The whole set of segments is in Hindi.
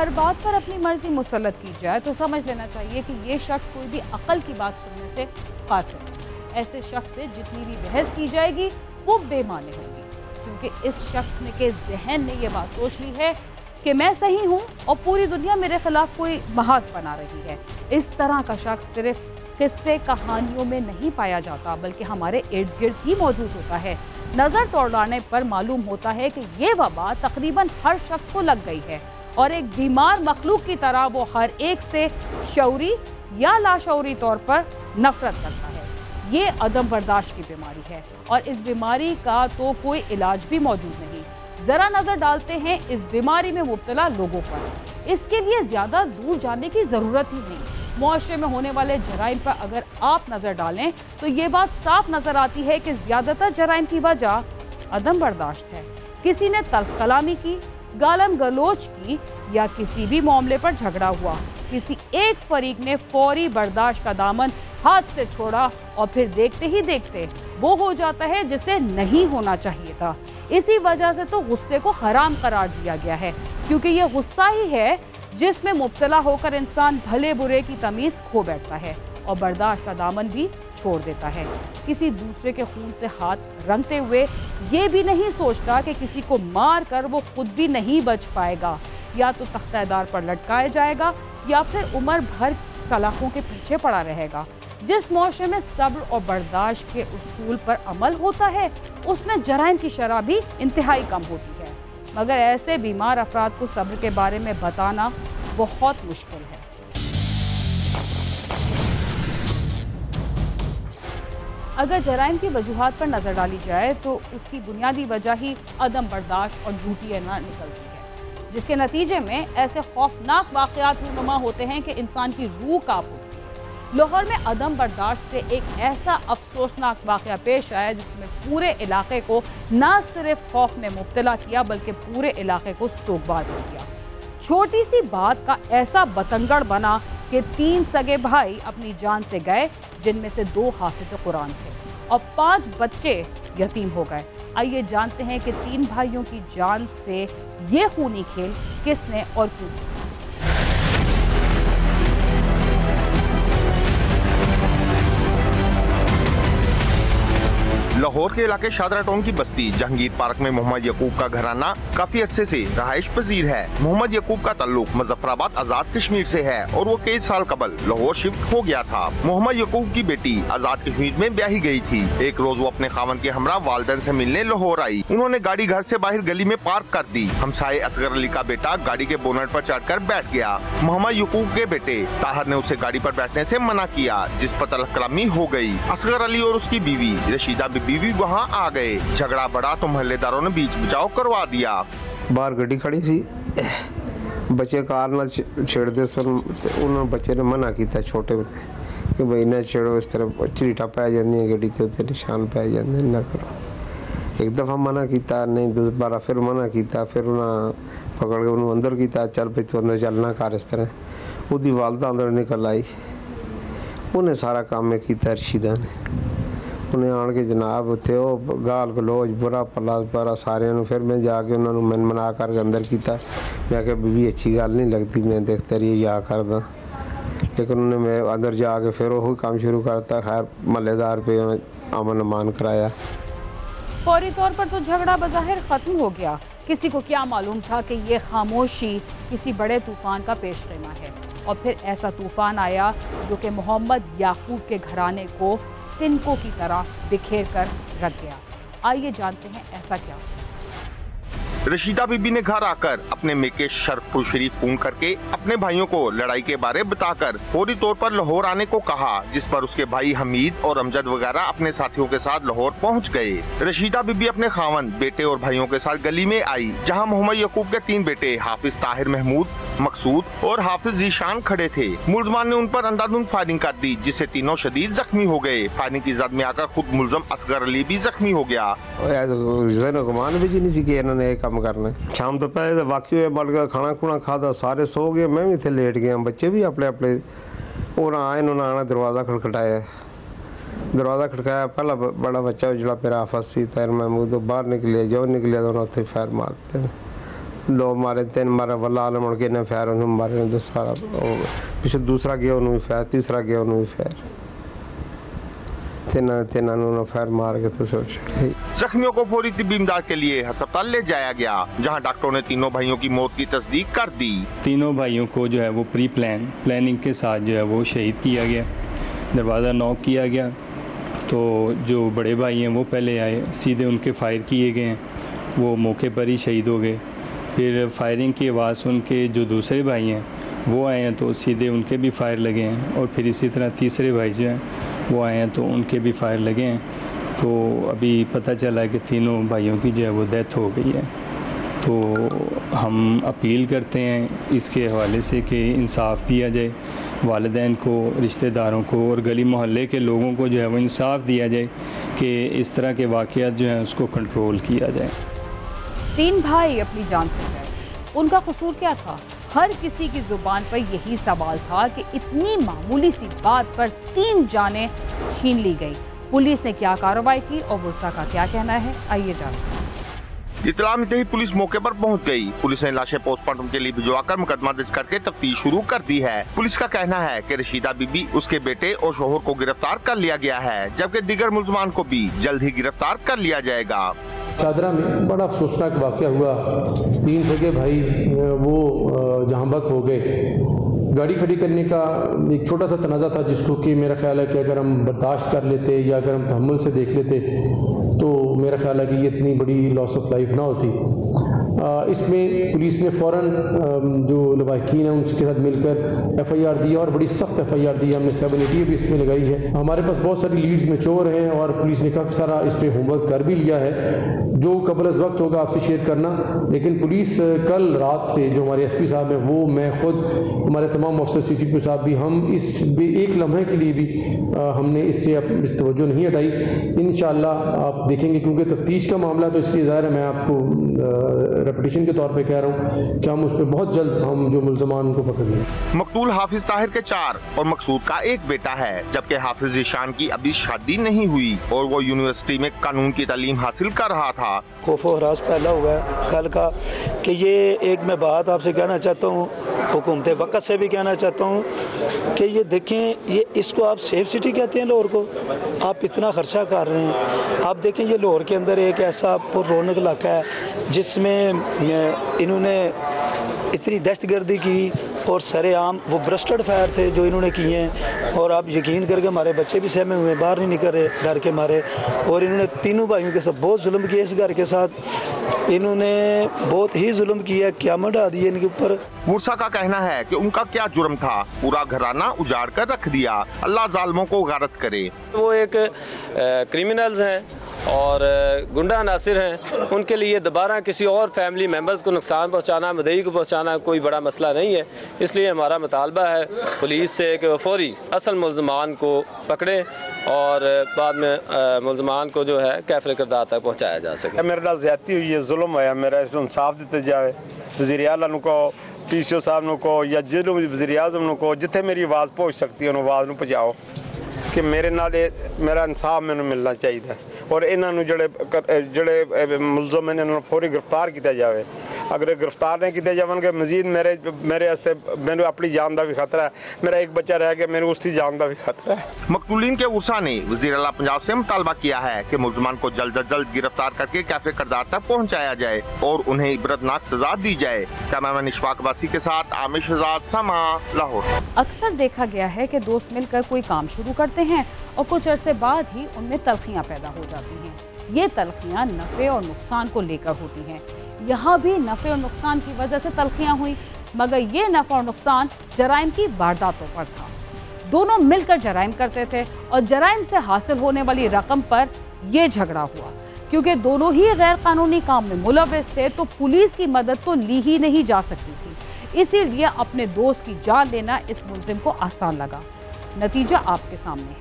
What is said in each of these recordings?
हर बात पर अपनी मर्जी मुसल्लत की जाए तो समझ लेना चाहिए कि ये शख्स कोई भी अकल की बात सुनने से कासिर है। ऐसे शख्स से जितनी भी बहस की जाएगी वो बेमाने होगी, क्योंकि इस शख्स ने के जहन ने ये बात सोच ली है कि मैं सही हूँ और पूरी दुनिया मेरे खिलाफ कोई बहस बना रही है। इस तरह का शख्स सिर्फ किस्से कहानियों में नहीं पाया जाता, बल्कि हमारे इर्द गिर्द ही मौजूद होता है। नज़र दौड़ाने पर मालूम होता है कि ये वबा तकरीबन हर शख्स को लग गई है और एक बीमार मखलूक की तरह वो हर एक से शऊरी या लाशऊरी तौर पर नफरत करता है। ये अदम बर्दाश्त की बीमारी है और इस बीमारी का तो कोई इलाज भी मौजूद नहीं। जरा नजर डालते हैं इस बीमारी में मुब्तला लोगों पर। इसके लिए ज्यादा दूर जाने की जरूरत ही नहीं। मुआशरे में होने वाले जराइम पर अगर आप नजर डालें तो ये बात साफ नजर आती है कि ज्यादातर जराइम की वजह अदम बर्दाश्त है। किसी ने तल्ख कलामी की, गालम गलोच की या किसी भी मामले पर झगड़ा हुआ, किसी एक फरीक ने फौरी बर्दाश्त का दामन हाथ से छोड़ा और फिर देखते ही देखते वो हो जाता है जिसे नहीं होना चाहिए था। इसी वजह से तो गुस्से को हराम करार दिया गया है, क्योंकि ये गुस्सा ही है जिसमें मुब्तला होकर इंसान भले बुरे की तमीज खो बैठता है और बर्दाश्त का दामन भी छोड़ देता है। किसी दूसरे के खून से हाथ रंगते हुए ये भी नहीं सोचता कि किसी को मार कर वो खुद भी नहीं बच पाएगा, या तो तख्तेदार पर लटकाया जाएगा या फिर उम्र भर सलाखों के पीछे पड़ा रहेगा। जिस मुआशरे में सब्र और बर्दाश्त के उसूल पर अमल होता है उसमें जराइम की शरह भी इंतहाई कम होती है, मगर ऐसे बीमार अफराद को सब्र के बारे में बताना बहुत मुश्किल है। अगर जराइम की वजूहात पर नजर डाली जाए तो उसकी बुनियादी वजह ही अदम बर्दाश्त और झूठी एना निकलती है, जिसके नतीजे में ऐसे खौफनाक वाक़यात रूनुमा होते हैं कि इंसान की रूह कांप उठती है। लाहौर में अदम बर्दाश्त से एक ऐसा अफसोसनाक वाक़या पेश आया जिसमें पूरे इलाके को न सिर्फ खौफ में मुब्तला किया बल्कि पूरे इलाके को सोगवार कर दिया। छोटी सी बात का ऐसा बतंगड़ बना कि 3 सगे भाई अपनी जान से गए, जिनमें से 2 हाफिज कुरान थे और 5 बच्चे यतीम हो गए। आइए जानते हैं कि 3 भाइयों की जान से ये खूनी खेल किसने और क्यों किया। लाहौर के इलाके शादरा टाउन की बस्ती जहांगीर पार्क में मोहम्मद यकूब का घराना काफी अरसे से रहायश पजीर है। मोहम्मद यकूब का ताल्लुक मुजफ्फराबाद आजाद कश्मीर से है और वो कई साल कबल लाहौर शिफ्ट हो गया था। मोहम्मद यकूब की बेटी आजाद कश्मीर में ब्याही गई थी। एक रोज वो अपने खावन के हमरा वालिदैन से मिलने लाहौर आई। उन्होंने गाड़ी घर से बाहर गली में पार्क कर दी। हमसाये असगर अली का बेटा गाड़ी के बोनट पर चढ़कर बैठ गया। मोहम्मद यकूब के बेटे ताहर ने उसे गाड़ी पर बैठने से मना किया, जिस पर तल्ख कलामी हो गई। असगर अली और उसकी बीवी रशीदा बीबी भी वहाँ आ गए। झगड़ा बढ़ा तो मोहल्लेदारों ने बीच बचाव करवा दिया। बाहर गड्डी खड़ी थी, बच्चे कार न छेड़ते सन, उन्होंने बच्चे ने मना किया छोटे कि भाई न छेड़ो, इस तरह चिरीटा पै जाती है गड्डी के उत्ते निशान पै जाते, न करो। एक दफ़ा मना किया, नहीं दोबारा फिर मना किया, फिर उन्हें पकड़ के उन्होंने अंदर किया, चल भाई तू अंदर चलना कर। इस तरह उसकी वालदा अंदर निकल आई, उन्हें सारा काम में किया रशीदा ने। उन्हें आन के जनाब उत्थे गाल गलोच बुरा पला पारा सारे फिर मैं जाके उन्होंने मन मना करके अंदर किया। मैं क्या बीबी अच्छी गल नहीं लगती, मैं देखता रही जा करदा, लेकिन उन्हें मैं अंदर जाके फिर वही काम शुरू करता। खैर महल्लेदार पे अमन अमान कराया। फौरी तौर पर तो झगड़ा बज़ाहिर खत्म हो गया। किसी को क्या मालूम था कि ये खामोशी किसी बड़े तूफान का पेशखेमा है। और फिर ऐसा तूफान आया जो कि मोहम्मद याकूब के घराने को तिनकों की तरह बिखेर कर रख गया। आइए जानते हैं ऐसा क्या। रशीदा बीबी ने घर आकर अपने मेके शरफुल शरीफ फोन करके अपने भाइयों को लड़ाई के बारे बताकर फौरी तौर पर लाहौर आने को कहा, जिस पर उसके भाई हमीद और अमजद वगैरह अपने साथियों के साथ लाहौर पहुंच गए। रशीदा बीबी अपने खावन, बेटे और भाइयों के साथ गली में आई, जहां मोहम्मद यकूब के 3 बेटे हाफिज ताहिर महमूद, मकसूद और हाफिज जीशान खड़े थे। मुलजमान ने उन पर अंधाधुंध फायरिंग कर दी, जिससे तीनों शदीद जख्मी हो गए। फायरिंग की जद में आकर खुद मुलजम असगर अली भी जख्मी हो गया। करना शाम तो पहले तो वाकई हुए, बढ़ गया, खाना खुना खाता, सारे सो गए, मैं भी थे लेट गया, बच्चे भी अपने अपने। और आए उन्होंने आना, दरवाज़ा खटखटाया, दरवाज़ा खटकाया। पहला बड़ा बच्चा जो मेरा हाफिज सी ताहिर महमूद बाहर निकले, जो निकले तो उन्होंने फायर मारते दो मारे 3 मारे वाला मुड़ के ने फैर उन्होंने मारे तो सारा पीछे दूसरा गया उन्होंने फैर तीसरा गया उन्होंने फैर तीन फैर मार के तो सोच। जख्मियों को फौरी तिब्बी इमदाद के लिए अस्पताल ले जाया गया, जहां डॉक्टरों ने तीनों भाइयों की मौत की तस्दीक कर दी। तीनों भाइयों को जो है वो प्लानिंग के साथ जो है वो शहीद किया गया। दरवाज़ा नॉक किया गया तो जो बड़े भाई हैं वो पहले आए, सीधे उनके फायर किए गए हैं, वो मौके पर ही शहीद हो गए। फिर फायरिंग की आवाज़ सुन के जो दूसरे भाई हैं वो आए हैं तो सीधे उनके भी फायर लगे हैं, और फिर इसी तरह तीसरे भाई जो हैं वो आए हैं तो उनके भी फायर लगे हैं। तो अभी पता चला है कि तीनों भाइयों की जो है वो डेथ हो गई है। तो हम अपील करते हैं इसके हवाले से कि इंसाफ दिया जाए, वालिदैन को, रिश्तेदारों को और गली मोहल्ले के लोगों को जो है वो इंसाफ दिया जाए कि इस तरह के वाक़यात जो हैं उसको कंट्रोल किया जाए। 3 भाई अपनी जान से गए, उनका कसूर क्या था? हर किसी की जुबान पर यही सवाल था कि इतनी मामूली सी बात पर 3 जानें छीन ली गई। पुलिस ने क्या कार्रवाई की और वर्षा का क्या कहना है, आइए जानते हैं। इत्तला मिलते ही पुलिस मौके पर पहुंच गई। पुलिस ने लाशें पोस्टमार्टम के लिए भिजवाकर मुकदमा दर्ज करके तफ्तीश शुरू कर दी है। पुलिस का कहना है कि रशीदा बीबी, उसके बेटे और शोहर को गिरफ्तार कर लिया गया है, जबकि दीगर मुल्ज़मान को भी जल्द ही गिरफ्तार कर लिया जाएगा। चादरा में बड़ा अफसोसनाक वाक़या हुआ। 3 सगे भाई वो जहाँ बक हो गए। गाड़ी खड़ी करने का एक छोटा सा तनाज़ा था जिसको कि मेरा ख्याल है कि अगर हम बर्दाश्त कर लेते या अगर हम तहम्मुल से देख लेते तो मेरा ख्याल है कि ये इतनी बड़ी लॉस ऑफ लाइफ ना होती। इसमें पुलिस ने फ़ौरन जो लवाहिकीन हैं उनके साथ मिलकर FIR दी और बड़ी सख्त FIR दी। हमने 780 भी इसमें लगाई है। हमारे पास बहुत सारी लीड्स मैच्योर हैं और पुलिस ने काफ़ी सारा इस पर होमवर्क कर भी लिया है, जो कबल अज़ वक्त होगा आपसे शेयर करना। लेकिन पुलिस कल रात से जो हमारे SP साहब हैं वो, मैं खुद, हमारे तमाम अफसर CCP साहब भी, हम इस एक लम्हे के लिए भी हमने इससे तवज्जो नहीं हटाई। इंशाअल्लाह आप देखेंगे, क्योंकि तफ्तीश का मामला तो इसलिए ज़ाहिर है, मैं आपको रेपिटेशन के तौर पे कह रहा हूँ कि हम उस पर बहुत जल्द हम जो मुल्ज़मान को पकड़ लेंगे। मकतूल हाफिज ताहिर के 4 और मकसूद का 1 बेटा है, जबकि हाफिज ज़ीशान की अभी शादी नहीं हुई और वो यूनिवर्सिटी में कानून की तालीम हासिल कर रहा था। खौफ और हरास पैदा हुआ है कल का कि ये एक मैं बात आपसे कहना चाहता हूँ, हुकूमत वक़्त से भी कहना चाहता हूँ कि ये देखें, ये इसको आप सेफ सिटी कहते हैं लाहौर को, आप इतना खर्चा कर रहे हैं। आप देखें ये लाहौर के अंदर एक ऐसा पुररौनक इलाका है जिसमें इन्होंने इतनी दहशतगर्दी की और सरेआम वो ब्रस्टर्ड फायर थे जो इन्होंने किए हैं। और आप यकीन करके हमारे बच्चे भी सहमे हुए, बाहर नहीं निकल रहे घर के मारे। और इन्होंने तीनों भाइयों के साथ बहुत जुल्म किया, इस घर के साथ इन्होंने बहुत ही जुल्म किया, क़यामत ढा दी इनके ऊपर। मुर्सा का कहना है कि उनका क्या जुर्म था, पूरा घराना उजाड़ कर रख दिया। अल्लाह जालिमों को गारत करे। वो एक क्रिमिनल्स हैं और गुंडा नासिर हैं, उनके लिए दोबारा किसी और फैमिली मेम्बर्स को नुकसान पहुंचाना, मदई को पहुंचाना कोई बड़ा मसला नहीं है। इसलिए हमारा मुतालबा है पुलिस से कि वो फौरी असल मुल्ज़मान को पकड़े और बाद में मुल्ज़मान को जो है कैफ़रे किरदार तक पहुँचाया जा सके। मेरे नाल ज़्यादती हुई है, जुल्म होया, मेरा इसको इंसाफ दिता जाए। वज़ीर आला नूं कहो, PCO साहब नूं कहो या जिन्हों भी वज़ीर आज़म नूं कहो, जिथे मेरी आवाज़ पहुँच सकती है उन्होंने आवाज़ नूं पहुँचाओ कि मेरे नाल मेरा इंसाफ मैनूं मिलना चाहिए और इन्हों जड़े मुलजम हैं इन्होंने फौरी गिरफ्तार किया जाए। अगर गिरफ्तार नहीं किए जाएंगे मजीद मेरे वास्ते मैंने अपनी जान का भी खतरा है। मेरा एक बच्चा रह गया, मेरे उसकी जान का भी खतरा है। मकतूलीन के उर्सा ने वज़ीर आला पंजाब से मुतालबा किया है कि मुल्ज़मान को जल्द अज जल्द गिरफ्तार करके कैफे किरदार तक पहुँचाया जाए और उन्हें इबरतनाक सजा दी जाए। कैमरामैन इशफाक वासी के साथ आमिर शहजाद, समा, लाहौर। अक्सर देखा गया है कि दोस्त मिलकर कोई काम शुरू करते हैं और कुछ अरसे बाद ही उनमें तलखियां पैदा हो जाती हैं। ये तलखियां नफ़े और नुकसान को लेकर होती हैं। यहाँ भी नफ़े और नुकसान की वजह से तलखियां हुई, मगर ये नफ़ा और नुकसान जराइम की वारदातों पर था। दोनों मिलकर जराइम करते थे और जराइम से हासिल होने वाली रकम पर यह झगड़ा हुआ। क्योंकि दोनों ही गैर कानूनी काम में मुलव्वस थे तो पुलिस की मदद तो ली ही नहीं जा सकती थी। इसीलिए अपने दोस्त की जान लेना इस मुलजिम को आसान लगा। नतीजा आपके सामने है,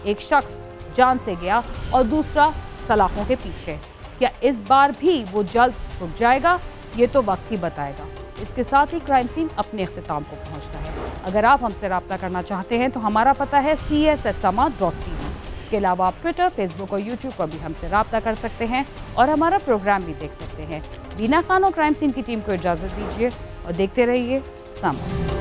एक शख्स जान से गया और दूसरा सलाखों के पीछे। क्या इस बार भी वो जल्द रुक जाएगा, ये तो वक्त ही बताएगा। इसके साथ ही क्राइम सीन अपने इख्तिताम को पहुंचता है। अगर आप हमसे रब्ता करना चाहते हैं तो हमारा पता है cs@sama.tv। इसके अलावा आप ट्विटर, फेसबुक और यूट्यूब पर भी हमसे राब्ता कर सकते हैं और हमारा प्रोग्राम भी देख सकते हैं। बीना खान और क्राइम सीन की टीम को इजाज़त दीजिए और देखते रहिए समय।